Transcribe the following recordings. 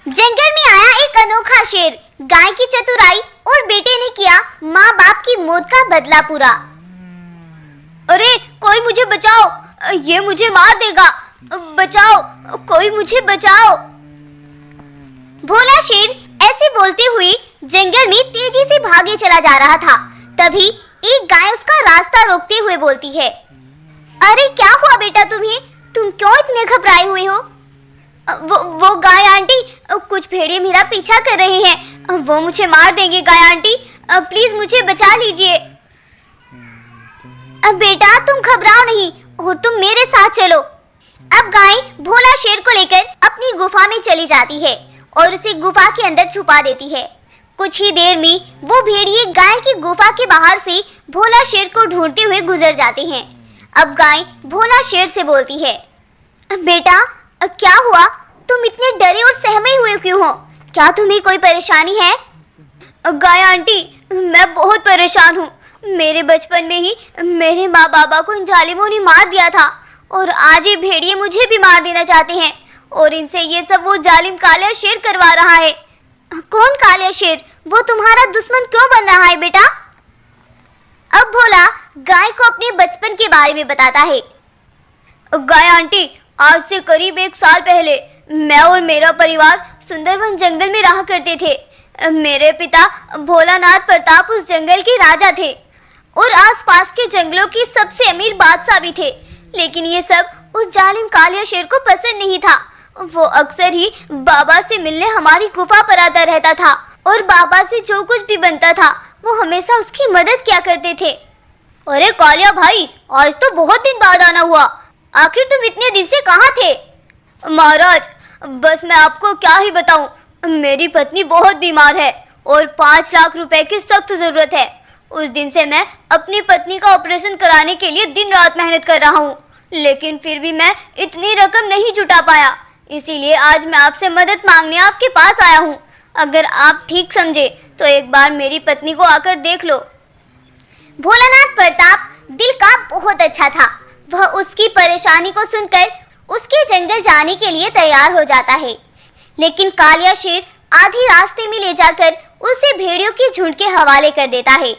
जंगल में आया एक अनोखा शेर। गाय की चतुराई और बेटे ने किया माँ बाप की मौत का बदला पूरा। अरे कोई मुझे बचाओ, ये मुझे मार देगा, बचाओ, कोई मुझे बचाओ। भोला शेर ऐसे बोलते हुए जंगल में तेजी से भागे चला जा रहा था। तभी एक गाय उसका रास्ता रोकते हुए बोलती है, अरे क्या हुआ बेटा तुम्हें? तुम क्यों इतने घबराए हुए हो? वो गाय आंटी, कुछ भेड़िए मेरा पीछा कर रहे हैं, वो मुझे मार देंगे। गाय आंटी प्लीज मुझे बचा लीजिए। बेटा तुम घबराओ नहीं और तुम मेरे साथ चलो। अब गाय भोला शेर को लेकर अपनी गुफा में चली जाती है और उसे गुफा के अंदर छुपा देती है। कुछ ही देर में वो भेड़िए गाय की गुफा के बाहर से भोला शेर को ढूंढते हुए गुजर जाते हैं। अब गाय भोला शेर से बोलती है, बेटा क्या हुआ? तुम इतने डरे और सहमे हुए क्यों हो? क्या तुम्हें कोई परेशानी है? गाय आंटी मैं बहुत परेशान हूँ। मेरे बचपन में ही मेरे माँ बाबा को इन जालिमों ने मार दिया था और आज ये भेड़िए मुझे भी मार देना चाहते हैं और इनसे ये सब वो जालिम कालिया शेर करवा रहा है। कौन कालिया शेर? वो तुम्हारा दुश्मन क्यों बन रहा है बेटा? अब भोला गाय को अपने बचपन के बारे में बताता है। गाय आंटी आज से करीब 1 साल पहले मैं और मेरा परिवार सुंदरवन जंगल में रहा करते थे। मेरे पिता भोलानाथ प्रताप उस जंगल के राजा थे और आसपास के जंगलों की सबसे अमीर बादशाह भी थे। लेकिन ये सब उस जालिम कालिया शेर को पसंद नहीं था। वो अक्सर ही बाबा से मिलने हमारी गुफा पर आता रहता था और बाबा से जो कुछ भी बनता था वो हमेशा उसकी मदद किया करते थे। अरे कालिया भाई, आज तो बहुत दिन बाद आना हुआ। आखिर तुम इतने दिन से कहाँ थे? महाराज बस मैं आपको क्या ही बताऊं, मेरी पत्नी बहुत बीमार है और 5 लाख रुपए की सख्त जरूरत है। उस दिन से मैं अपनी पत्नी का ऑपरेशन कराने के लिए दिन रात मेहनत कर रहा हूँ, लेकिन फिर भी मैं इतनी रकम नहीं जुटा पाया। इसीलिए आज मैं आपसे मदद मांगने आपके पास आया हूँ। अगर आप ठीक समझे तो एक बार मेरी पत्नी को आकर देख लो। भोलानाथ प्रताप दिल का बहुत अच्छा था। वह उसकी परेशानी को सुनकर उसके जंगल जाने के लिए तैयार हो जाता है। लेकिन कालिया शेर आधी रास्ते में ले जाकर उसे भेड़ियों के झुंड के हवाले कर देता है।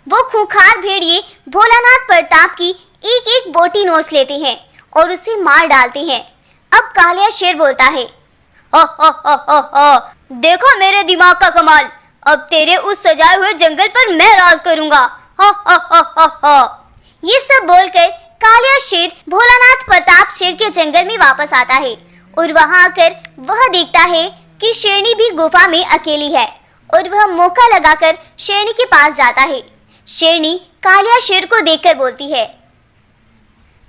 वो खूंखार भेड़िए भोलानाथ प्रताप की एक एक बोटी नोच लेते हैं और उसे मार डालते हैं। अब कालिया शेर बोलता है, देखो मेरे दिमाग का कमाल, अब तेरे उस सजाए हुए जंगल पर मैं राज करूंगा। ये सब बोलकर कालिया शेर भोलानाथ प्रताप शेर के जंगल में वापस आता है और वहां आकर वह देखता है कि शेरनी भी गुफा में अकेली है और वह मौका लगाकर शेरनी के पास जाता है। शेरनी कालिया शेर को देखकर बोलती है,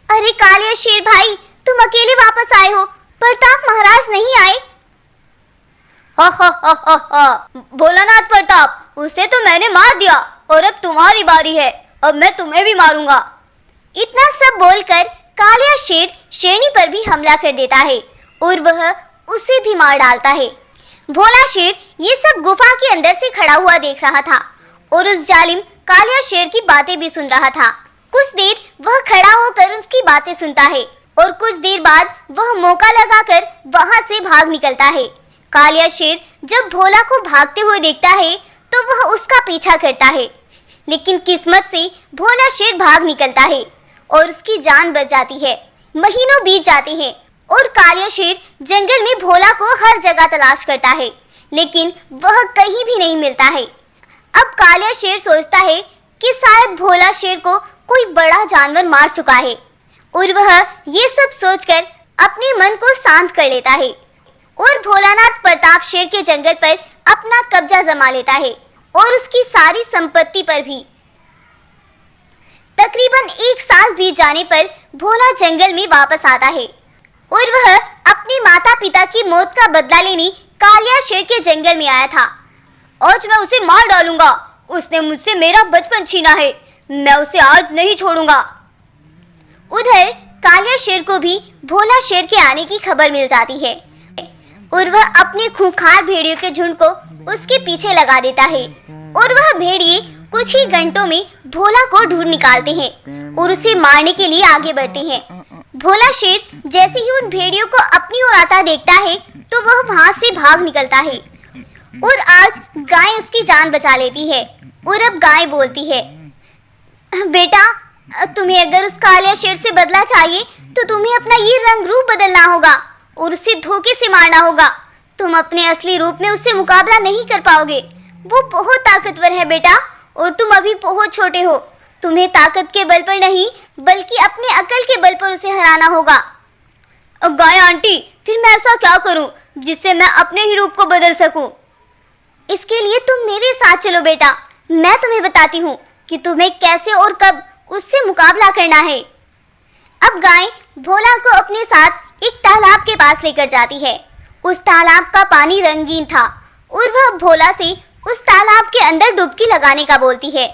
अरे कालिया शेर भाई, तुम अकेले वापस आए हो, प्रताप महाराज नहीं आए? भोलानाथ प्रताप, उसे तो मैंने मार दिया और अब तुम्हारी बारी है, अब मैं तुम्हें भी मारूंगा। इतना सब बोलकर कालिया शेर शेरनी पर भी हमला कर देता है और वह उसे भी मार डालता है। भोला शेर ये सब गुफा के अंदर से खड़ा हुआ देख रहा था और उस जालिम कालिया शेर की बातें भी सुन रहा था। कुछ देर वह खड़ा होकर उसकी बातें सुनता है और कुछ देर बाद वह मौका लगाकर वहां से भाग निकलता है। कालिया शेर जब भोला को भागते हुए देखता है तो वह उसका पीछा करता है, लेकिन किस्मत से भोला शेर भाग निकलता है और उसकी जान बच जाती है। महीनों बीत जाते हैं और कालिया शेर जंगल में भोला को हर जगह तलाश करता है, लेकिन वह कहीं भी नहीं मिलता है। अब कालिया शेर सोचता है कि शायद भोला शेर को कोई बड़ा जानवर मार चुका है और वह ये सब सोचकर अपने मन को शांत कर लेता है और भोलानाथ प्रताप शेर के जंगल पर अपना कब्जा जमा लेता है और उसकी सारी संपत्ति पर भी। तकरीबन 1 साल बीत जाने पर भोला जंगल में वापस आता है और वह अपने माता पिता की मौत का बदला लेने कालिया शेर के जंगल में आया था। आज मैं उसे मार डालूंगा, उसने मुझसे मेरा बचपन छीना है, मैं उसे आज नहीं छोड़ूंगा। उधर कालिया शेर को भी भोला शेर के आने की खबर मिल जाती है और वह अपने खूंखार भेड़ियों के झुंड को उसके पीछे लगा देता है और वह भेड़िए कुछ ही घंटों में भोला को ढूंढ निकालते हैं और उसे मारने के लिए आगे बढ़ते हैं। भोला शेर जैसे ही उन भेड़ियों को अपनी ओर आता देखता है तो वह वहां से भाग निकलता है और आज गाय उसकी जान बचा लेती है। और अब गाय बोलती है, बेटा तुम्हें अगर उस कालिया शेर से बदला चाहिए तो तुम्हें अपना ये रंग रूप बदलना होगा और उसे धोखे से मारना होगा। तुम अपने असली रूप में उससे मुकाबला नहीं कर पाओगे। वो बहुत ताकतवर है बेटा, और तुम अभी बहुत छोटे हो। तुम्हें ताकत के बल पर नहीं बल्कि अपने अकल के बल पर उसे हराना होगा। गाय आंटी, फिर मैं ऐसा क्या करूं जिससे मैं अपने ही रूप को बदल सकूं? इसके लिए तुम मेरे साथ चलो बेटा, मैं तुम्हें बताती हूँ कि तुम्हें कैसे और कब उससे मुकाबला करना है। अब गाय भोला को अपने साथ एक तालाब के पास लेकर जाती है। उस तालाब का पानी रंगीन था और वह भोला से उस तालाब के अंदर डुबकी लगाने का बोलती है।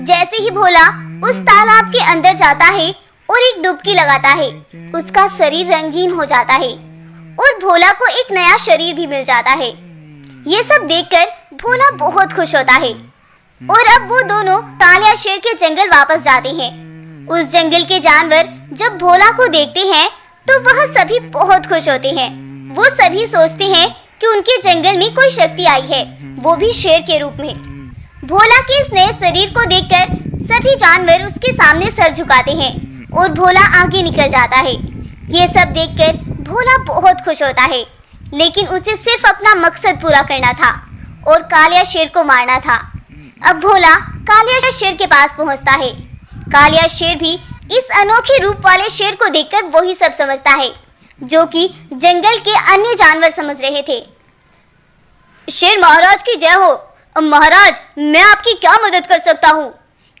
जैसे ही भोला उस तालाब के अंदर जाता है और एक डुबकी लगाता है, उसका शरीर रंगीन हो जाता है और भोला को एक नया शरीर भी मिल जाता है। ये सब देखकर भोला बहुत खुश होता है और अब वो दोनों कालिया शेर के जंगल वापस जाते हैं। उस जंगल के जानवर जब भोला को देखते हैं तो वह सभी बहुत खुश होते हैं। वो सभी सोचते हैं कि उनके जंगल में कोई शक्ति आई है, वो भी शेर के रूप में। भोला के इस नए शरीर को देखकर सभी जानवर उसके सामने सर झुकाते हैं और भोला आगे निकल जाता है। ये सब देखकर भोला बहुत खुश होता है, लेकिन उसे सिर्फ अपना मकसद पूरा करना था और कालिया शेर को मारना था। अब भोला कालिया शेर के पास पहुंचता है। कालिया शेर भी इस अनोखे रूप वाले शेर को देखकर वही सब समझता है जो कि जंगल के अन्य जानवर समझ रहे थे। शेर महाराज की जय हो। महाराज, मैं आपकी क्या मदद कर सकता हूँ?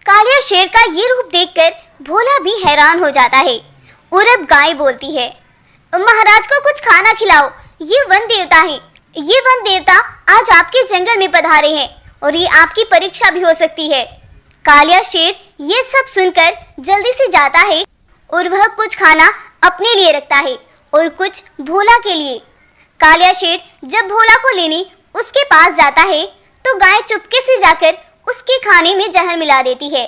कालिया शेर का ये रूप देखकर भोला भी हैरान हो जाता है। और अब गाय बोलती है, महाराज को कुछ खाना खिलाओ, ये वन देवता है। ये वन देवता आज आपके जंगल में पधारे हैं और ये आपकी परीक्षा भी हो सकती है। कालिया शेर ये सब सुनकर जल्दी से जाता है और वह कुछ खाना अपने लिए रखता है और कुछ भोला के लिए। कालिया शेर जब भोला को लेने उसके पास जाता है तो गाय चुपके से जाकर उसके खाने में जहर मिला देती है,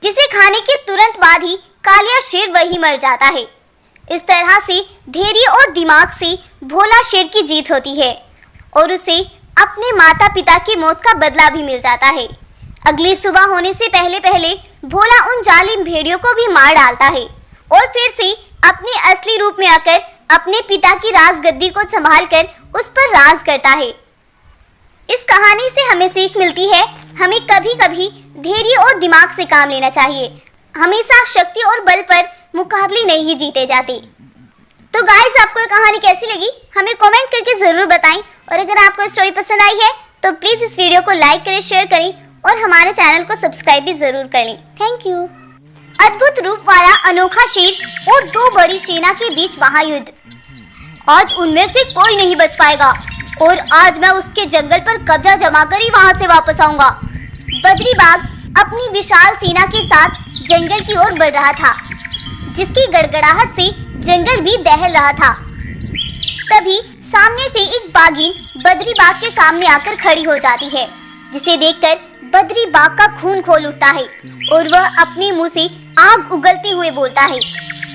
जिसे खाने के तुरंत बाद ही कालिया शेर वही मर जाता है। इस तरह से धैर्य और दिमाग से भोला शेर की जीत होती है और उसे अपने माता पिता की मौत का बदला भी मिल जाता है। अगली सुबह होने से पहले पहले भोला उन जालिम भेड़ियों को भी मार डालता है और फिर से अपने असली रूप में आकर अपने पिता की राजगद्दी को संभालकर उस पर राज करता है। इस कहानी से हमें सीख मिलती है, हमें कभी कभी धैर्य और दिमाग से काम लेना चाहिए। हमेशा शक्ति और बल पर मुकाबले नहीं जीते जाते। तो गाइस, आपको ये कहानी कैसी लगी हमें कमेंट करके ज़रूर बताएं और अगर आपको स्टोरी पसंद आई है तो प्लीज़ इस वीडियो को लाइक करें, शेयर करें और हमारे चैनल को सब्सक्राइब भी ज़रूर कर लें। Thank you. अद्भुत रूप वाला अनोखा शेर और दो बड़ी सेना के बीच महायुद्ध। आज उनमें से कोई नहीं बच पाएगा और आज मैं उसके जंगल पर कब्जा जमाकर ही वहां से वापस आऊंगा। बद्री बाघ अपनी विशाल सेना के साथ जंगल की ओर बढ़ रहा था, जिसकी गड़गड़ाहट से जंगल भी दहल रहा था। तभी सामने से एक बाघिन बद्री बाघ के सामने आकर खड़ी हो जाती है, जिसे देखकर बद्री बाघ का खून खोल उठता है और वह अपने मुंह से आग उगलते हुए बोलता है,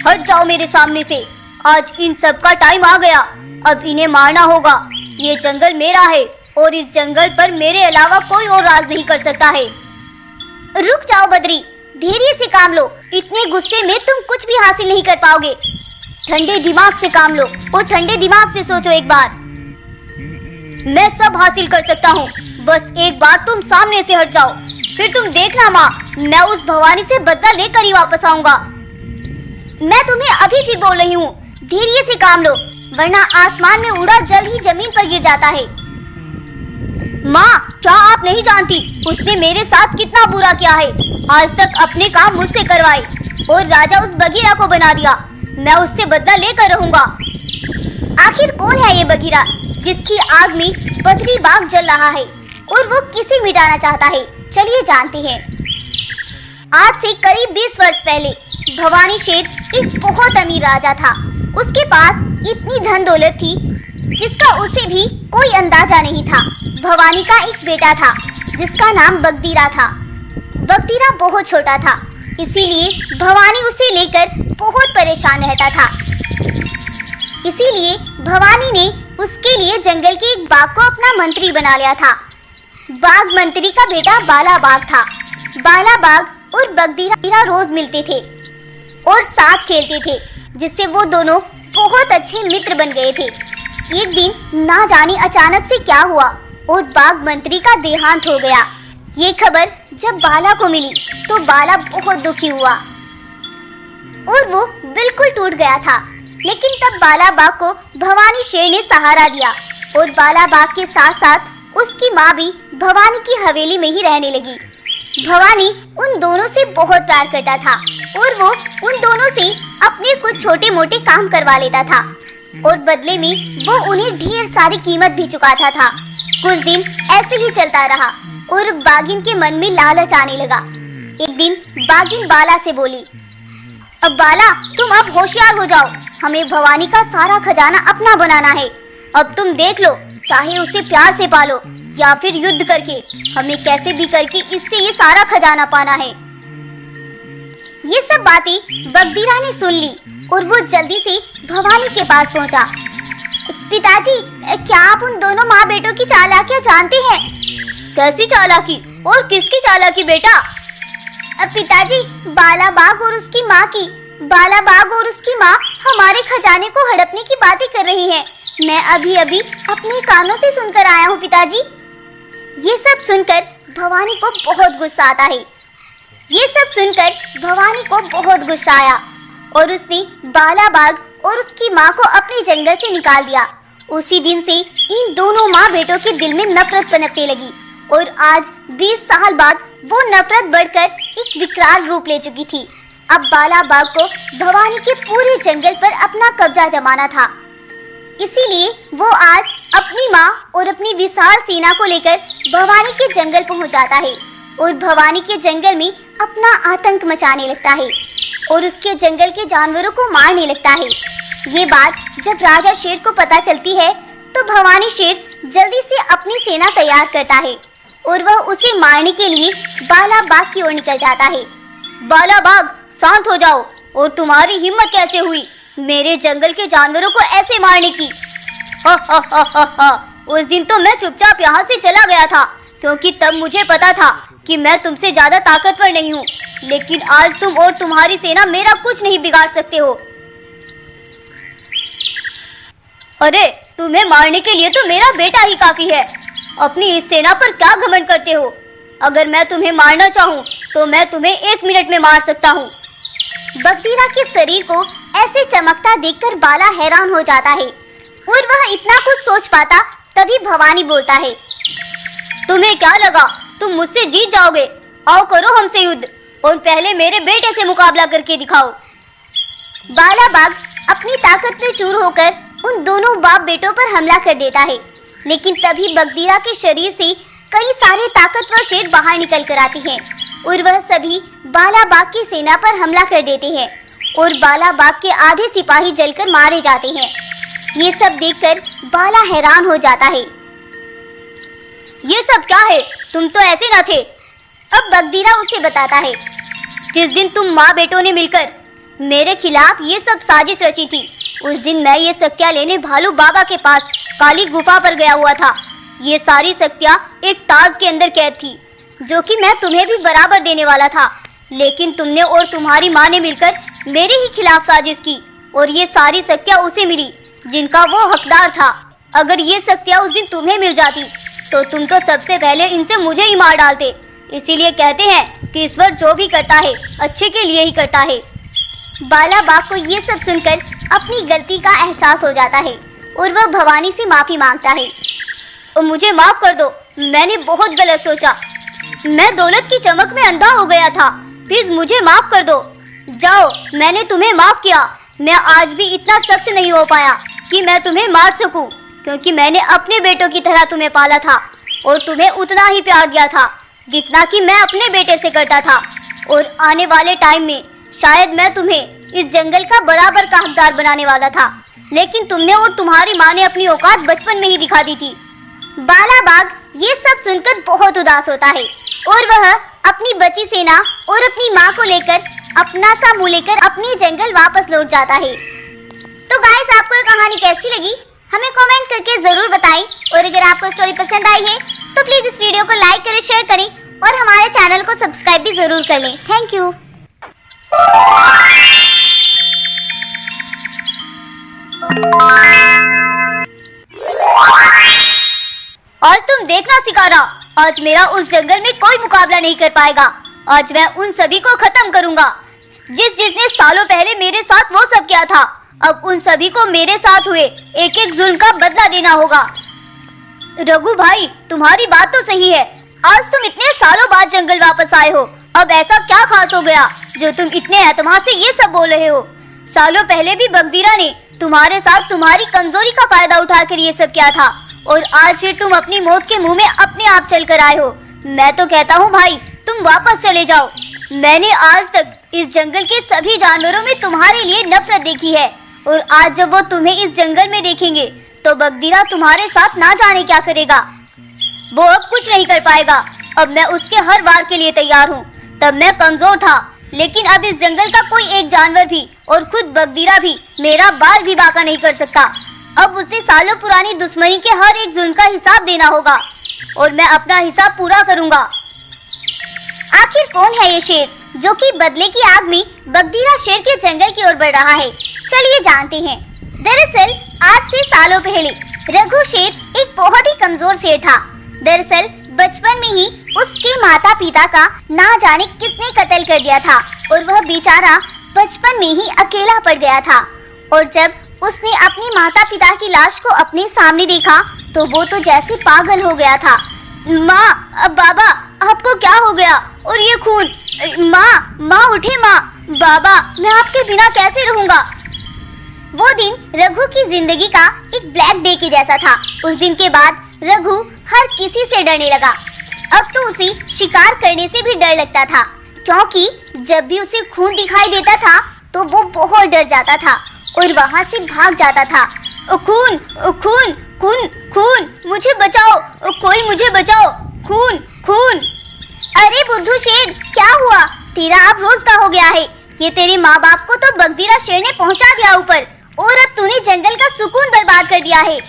हट जाओ मेरे सामने से, आज इन सब का टाइम आ गया, अब इन्हें मारना होगा। ये जंगल मेरा है और इस जंगल पर मेरे अलावा कोई और राज नहीं कर सकता है। रुक जाओ बद्री, धैर्य से काम लो, इतने गुस्से में तुम कुछ भी हासिल नहीं कर पाओगे। ठंडे दिमाग से काम लो और ठंडे दिमाग से सोचो एक बार। मैं सब हासिल कर सकता हूँ, बस एक बार तुम सामने से हट जाओ, फिर तुम देखना माँ, मैं उस भवानी से बदला लेकर ही वापस आऊंगा। मैं तुम्हें अभी भी बोल रही हूँ, धैर्य से काम लो, वरना आसमान में उड़ा जल ही जमीन पर गिर जाता है। माँ, क्या आप नहीं जानती उसने मेरे साथ कितना बुरा किया है? आज तक अपने काम मुझसे करवाए और राजा उस बगीरा को बना दिया। मैं उससे बदला लेकर रहूंगा। आखिर कौन है ये बगीरा जिसकी आग में बद्री बाघ जल रहा है और वो किसे मिटाना चाहता है? चलिए जानते हैं। आज से करीब 20 वर्ष पहले भवानी शेर एक बहुत अमीर राजा था। उसके पास इतनी धन दौलत थी जिसका उसे भी कोई अंदाजा नहीं था। भवानी का एक बेटा था जिसका नाम बगदीरा था। बगदीरा बहुत छोटा था, इसीलिए भवानी उसे लेकर बहुत परेशान रहता था। इसीलिए भवानी ने उसके लिए जंगल के एक बाघ को अपना मंत्री बना लिया था। बाघ मंत्री का बेटा बाला बाघ था। बाला बाघ और बगदीरा रोज मिलते थे और साथ खेलते थे, जिससे वो दोनों बहुत अच्छे मित्र बन गए थे। एक दिन ना जाने अचानक से क्या हुआ और बाघ मंत्री का देहांत हो गया। ये खबर जब बाला को मिली तो बाला बहुत दुखी हुआ और वो बिल्कुल टूट गया था। लेकिन तब बाला बाघ को भवानी शेर ने सहारा दिया और बाला बाघ के साथ साथ उसकी माँ भी भवानी की हवेली में ही रहने लगी। भवानी उन दोनों से बहुत प्यार करता था और वो उन दोनों से अपने कुछ छोटे मोटे काम करवा लेता था और बदले में वो उन्हें ढेर सारी कीमत भी चुकाता था। कुछ दिन ऐसे ही चलता रहा और बाघिन के मन में लालच आने लगा। एक दिन बाघिन बाला से बोली, अब बाला तुम अब होशियार हो जाओ, हमें भवानी का सारा खजाना अपना बनाना है। अब तुम देख लो, चाहे उसे प्यार से पालो या फिर युद्ध करके, हमें कैसे भी करके इससे ये सारा खजाना पाना है। ये सब बातें बगदीरा ने सुन ली और वो जल्दी से भवानी के पास पहुंचा। पिताजी, क्या आप उन दोनों माँ बेटों की चालाकियाँ जानते हैं? कैसी चालाकी और किसकी चालाकी बेटा? पिताजी, बाला बाघ और उसकी माँ की। बाला बाघ और उसकी माँ हमारे खजाने को हड़पने की बातें कर रही हैं। मैं अभी अभी अपने कानों से सुनकर आया हूँ पिताजी। ये सब सुनकर भवानी को बहुत गुस्सा आता है। ये सब सुनकर भवानी को बहुत गुस्सा आया और उसने बाला बाघ और उसकी माँ को अपने जंगल से निकाल दिया। उसी दिन से इन दोनों माँ बेटों के दिल में नफरत पनपने लगी और आज 20 साल बाद वो नफरत बढ़कर एक विकराल रूप ले चुकी थी। अब बाला बाघ को भवानी के पूरे जंगल पर अपना कब्जा जमाना था। इसीलिए वो आज अपनी माँ और अपनी विशाल सेना को लेकर भवानी के जंगल पहुंच जाता है और भवानी के जंगल में अपना आतंक मचाने लगता है और उसके जंगल के जानवरों को मारने लगता है। ये बात जब राजा शेर को पता चलती है तो भवानी शेर जल्दी से अपनी सेना तैयार करता है और वह उसे मारने के लिए बाला बाघ की ओर निकल जाता है। बाला बाघ, शांत हो जाओ, और तुम्हारी हिम्मत कैसे हुई मेरे जंगल के जानवरों को ऐसे मारने की? हा हा हा हा हा। उस दिन तो मैं चुपचाप यहाँ से चला गया था क्योंकि तब मुझे पता था कि मैं तुमसे ज्यादा ताकतवर नहीं हूँ, लेकिन आज तुम और तुम्हारी सेना मेरा कुछ नहीं बिगाड़ सकते हो। अरे, तुम्हें मारने के लिए तो मेरा बेटा ही काफी है। अपनी इस सेना पर क्या घमंड करते हो? अगर मैं तुम्हें मारना चाहूँ तो मैं तुम्हें 1 मिनट में मार सकता हूँ। बगदीरा के शरीर को ऐसे चमकता देखकर बाला हैरान हो जाता है और वह इतना कुछ सोच पाता तभी भवानी बोलता है, तुम्हें क्या लगा तुम मुझसे जीत जाओगे? आओ करो हमसे युद्ध और पहले मेरे बेटे से मुकाबला करके दिखाओ। बाला बाघ अपनी ताकत में चूर होकर उन दोनों बाप बेटों पर हमला कर देता है, लेकिन तभी बगदीरा के शरीर से कई सारे ताकतवर शेर बाहर निकल कर आते हैं और वह सभी बाला बाघ की सेना पर हमला कर देते हैं और बाला बाघ के आधे सिपाही जलकर मारे जाते हैं। ये सब देखकर बाला हैरान हो जाता है। ये सब क्या है? तुम तो ऐसे न थे। अब बगदीरा उसे बताता है, जिस दिन तुम माँ बेटों ने मिलकर मेरे खिलाफ ये सब साजिश रची थी, उस दिन मैं ये शक्तियाँ लेने भालू बाबा के पास काली गुफा पर गया हुआ था। ये सारी शक्तियाँ एक ताज के अंदर कैद थी जो कि मैं तुम्हें भी बराबर देने वाला था, लेकिन तुमने और तुम्हारी माँ ने मिलकर मेरे ही खिलाफ साजिश की और ये सारी शक्तियाँ उसे मिली जिनका वो हकदार था। अगर ये शक्तियाँ उस दिन तुम्हें मिल जाती तो तुम तो सबसे पहले इनसे मुझे ही मार डालते। इसीलिए कहते हैं कि ईश्वर जो भी करता है अच्छे के लिए ही करता है। बाला बाघ को ये सब सुनकर अपनी गलती का एहसास हो जाता है और वह भवानी से माफी मांगता है। और मुझे माफ कर दो, मैंने बहुत गलत सोचा। मैं दौलत की चमक में अंधा हो गया था। प्लीज मुझे माफ कर दो। जाओ, मैंने तुम्हें माफ किया। मैं आज भी इतना सख्त नहीं हो पाया कि मैं तुम्हें मार सकूं, क्योंकि मैंने अपने बेटों की तरह तुम्हें पाला था और तुम्हें उतना ही प्यार दिया था जितना कि मैं अपने बेटे से करता था। और आने वाले टाइम में शायद मैं तुम्हें इस जंगल का बराबर का हकदार बनाने वाला था, लेकिन तुमने और तुम्हारी माँ ने अपनी औकात बचपन में ही दिखा दी थी। बाला बाघ ये सब सुनकर बहुत उदास होता है और वह अपनी बची सेना और अपनी माँ को लेकर अपना सा मुंह लेकर अपने जंगल वापस लौट जाता है। तो गाइस, आपको ये कहानी कैसी लगी हमें कमेंट करके जरूर बताएं, और अगर आपको स्टोरी पसंद आई है तो प्लीज इस वीडियो को लाइक करें, शेयर करें और हमारे चैनल को सब्सक्राइब भी जरूर कर लें। Thank you. आज तुम देखना शिकारा, आज मेरा उस जंगल में कोई मुकाबला नहीं कर पाएगा। आज मैं उन सभी को खत्म करूंगा जिसने सालों पहले मेरे साथ वो सब किया था। अब उन सभी को मेरे साथ हुए एक एक जुल्म का बदला देना होगा। रघु भाई, तुम्हारी बात तो सही है। आज तुम इतने सालों बाद जंगल वापस आए हो। अब ऐसा क्या खास हो गया जो तुम इतने एतमाद से ये सब बोल रहे हो? सालों पहले भी बगदीरा ने तुम्हारे साथ तुम्हारी कमजोरी का फायदा उठाकर ये सब किया था, और आज फिर तुम अपनी मौत के मुंह में अपने आप चल कर आए हो। मैं तो कहता हूँ भाई, तुम वापस चले जाओ। मैंने आज तक इस जंगल के सभी जानवरों में तुम्हारे लिए नफरत देखी है, और आज जब वो तुम्हें इस जंगल में देखेंगे तो बगदीरा तुम्हारे साथ ना जाने क्या करेगा। वो अब कुछ नहीं कर पाएगा। अब मैं उसके हर वार के लिए तैयार हूँ। तब मैं कमजोर था, लेकिन अब इस जंगल का कोई एक जानवर भी और खुद बगदीरा भी मेरा बाल भी बांका नहीं कर सकता। अब उसे सालों पुरानी दुश्मनी के हर एक जुल्म का हिसाब देना होगा, और मैं अपना हिसाब पूरा करूंगा। आखिर कौन है ये शेर जो कि बदले की आग में बगदीरा शेर के जंगल की ओर बढ़ रहा है? चलिए जानते हैं। दरअसल आज से सालों पहले रघु शेर एक बहुत ही कमजोर शेर था। दरअसल बचपन में ही उसके माता पिता का ना जाने किसने कत्ल कर दिया था, और वह बेचारा बचपन में ही अकेला पड़ गया था। और जब उसने अपनी माता पिता की लाश को अपने सामने देखा तो वो तो जैसे पागल हो गया था। माँ, बाबा, आपको क्या हो गया? और ये खून! माँ उठे माँ! बाबा, मैं आपके बिना कैसे रहूंगा? वो दिन रघु की जिंदगी का एक ब्लैक डे के जैसा था। उस दिन के बाद रघु हर किसी से डरने लगा। अब तो उसे शिकार करने से भी डर लगता था, क्योंकि जब भी उसे खून दिखाई देता था तो वो बहुत डर जाता था और वहाँ से भाग जाता था। खून, खून, खून, खून, मुझे बचाओ, कोई मुझे बचाओ, खून, खून। अरे बुद्धू शेर, क्या हुआ? तेरा अब रोज का हो गया है। ये तेरे माँ बाप को तो बगदीरा शेर ने पहुँचा दिया ऊपर, और अब तूने जंगल का सुकून बर्बाद कर दिया है।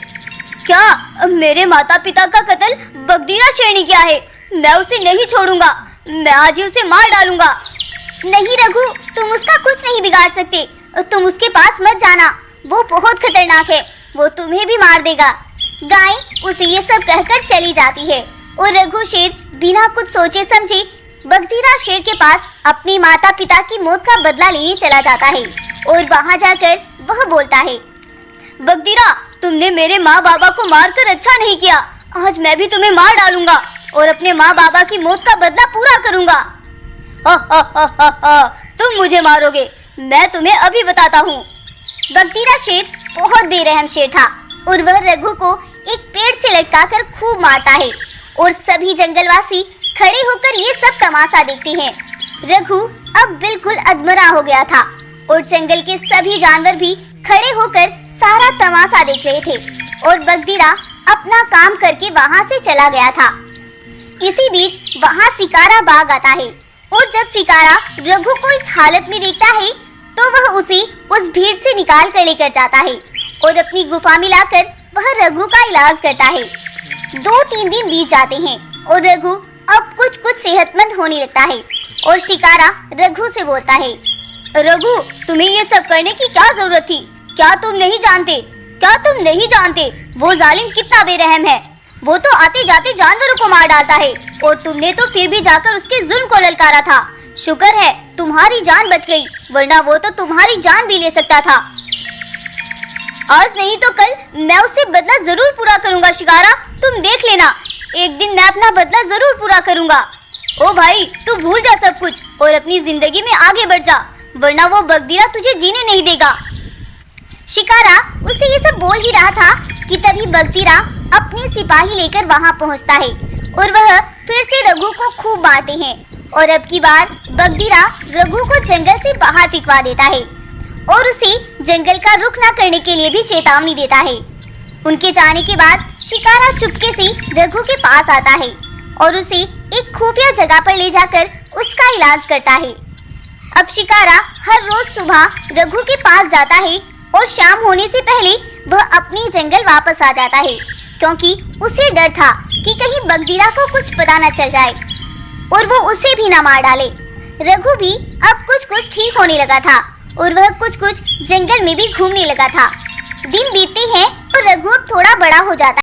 क्या मेरे माता पिता का कत्ल बगदीरा शेर ने किया है? मैं उसे नहीं छोड़ूंगा। मैं आज ही उसे मार डालूंगा। नहीं रघु, तुम उसका कुछ नहीं बिगाड़ सकते। तुम उसके पास मत जाना, वो बहुत खतरनाक है। वो तुम्हें भी मार देगा। गाय उसे ये सब कहकर चली जाती है, और रघु शेर बिना कुछ सोचे समझे बगदीरा शेर के पास अपने माता पिता की मौत का बदला लेने चला जाता है। और वहाँ जाकर वह बोलता है, बगदीरा, तुमने मेरे माँ बाबा को मारकर अच्छा नहीं किया। आज मैं भी तुम्हें मार डालूंगा और अपने माँ बाबा की मौत का बदला पूरा करूंगा। तुम मुझे मारोगे, मैं तुम्हें अभी बताता हूँ। बगदीरा शेर बहुत बेरहम शेर था, और वह रघु को एक पेड़ से लटकाकर खूब मारता है, और सभी जंगलवासी खड़े होकर ये सब तमाशा देखते हैं। रघु अब बिल्कुल अधमरा हो गया था, और जंगल के सभी जानवर भी खड़े होकर सारा तमाशा देख रहे थे, और बगदीरा अपना काम करके वहाँ से चला गया था। इसी बीच वहाँ शिकारा बाग आता है, और जब शिकारा रघु को इस हालत में देखता है तो वह उसे उस भीड़ से निकाल कर लेकर जाता है, और अपनी गुफा में लाकर वह रघु का इलाज करता है। 2-3 दिन बीत जाते हैं, और रघु अब कुछ सेहतमंद होने लगता है, और शिकारा रघु से बोलता है, रघु, तुम्हें ये सब करने की क्या जरूरत थी? क्या तुम नहीं जानते वो जालिम कितना बेरहम है? वो तो आते जाते जानवरों को मार डालता है, और तुमने तो फिर भी जाकर उसके जुल्म को ललकारा था। शुक्र है तुम्हारी जान बच गई, वरना वो तो तुम्हारी जान भी ले सकता था। आज नहीं तो कल मैं उससे बदला जरूर पूरा करूंगा शिकारा, तुम देख लेना। एक दिन मैं अपना बदला जरूर पूरा करूंगा। ओ भाई, तू भूल जा सब कुछ और अपनी जिंदगी में आगे बढ़ जा, वरना वो बगदीरा तुझे जीने नहीं देगा। शिकारा उसे ये सब बोल ही रहा था कि तभी बगदीरा अपने सिपाही लेकर वहां पहुंचता है, और वह फिर से रघु को खूब मारते हैं, और अब की बार बगदीरा रघु को जंगल से बाहर फेंकवा देता है, और उसे जंगल का रुख न करने के लिए भी चेतावनी देता है। उनके जाने के बाद शिकारा चुपके से रघु के पास आता है, और उसे एक खुफिया जगह पर ले जाकर उसका इलाज करता है। अब शिकारा हर रोज सुबह रघु के पास जाता है, और शाम होने से पहले वह अपनी जंगल वापस आ जाता है, क्योंकि उसे डर था कि कहीं बगदीरा को कुछ पता न चल जाए और वो उसे भी न मार डाले। रघु भी अब कुछ ठीक होने लगा था और वह कुछ जंगल में भी घूमने लगा था। दिन बीतते हैं और रघु अब थोड़ा बड़ा हो जाता है।